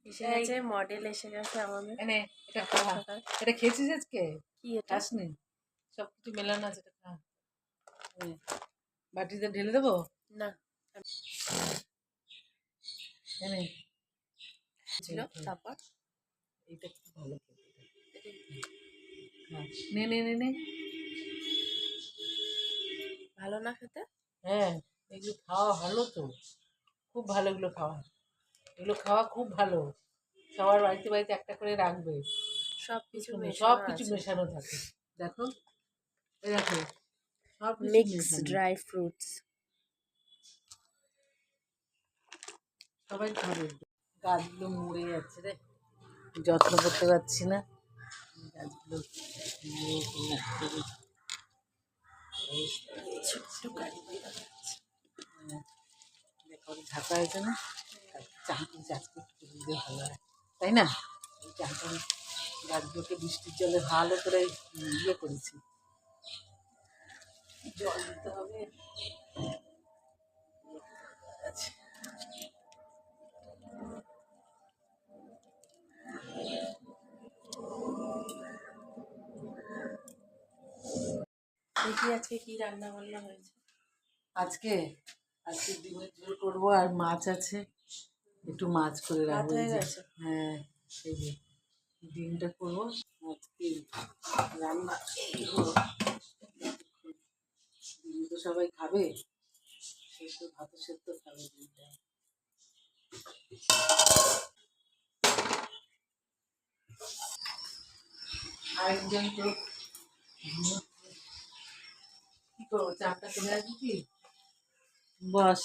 এসে গেছে মডেল, এসে গেছে আমাদের। এনে এটা সকাল খা। সকাল এটা খেয়েছিস আজকে? কি এটা? খাসনি? সব কিছু মেলানো আছে, এটা খা। বাটিতে ঢেলে দেবো? না এনে ছিল তারপর এইটা খুব ভালো খেতে। হ্যাঁ, নে নে নে নে। ভালো না খেতে? হ্যাঁ, এগুলো খাওয়া ভালো তো, খুব ভালো এগুলো খাওয়া। এগুলো খাওয়া খুব ভালো। সবার বাড়িতে বাড়িতে একটা করে রাখবে। সব কিছু সব মেশানো কিছু আছে। মেশানো থাকে। দেখো, এই দেখো, সব কিছু মিক্স মেশানো। Dry fruits. সবাই খাবে। গাছগুলো মরে যাচ্ছে রে, যত্ন করতে পারছি না গাছগুলো। ছোট্ট গাড়ি দেখা যাচ্ছে। দেখো ঢাকা হয়েছে না, চান করছে আজকে দিলে ভালো হয়, তাই না? এই চানটা গাছগুলোকে বৃষ্টির জলে ভালো করে ইয়ে করেছি, জল দিতে হবে। আচ্ছা, দেখি আজকে কি রান্না বান্না হয়েছে। আজকে আজকে ডিমের ঝোল করবো, আর মাছ আছে, একটু মাছ করে ভাত রাখবো। হয়ে এই যে, গেছে? হ্যাঁ, এই যে ডিমটা করবো আজকে রান্না। এই হলো, ডিম তো সবাই খাবে, সেদ্ধ ভাতের সেদ্ধ খাবে ডিমটা। আরেকজন তো কি করবো, চাপটা চলে আসবি কি? বস।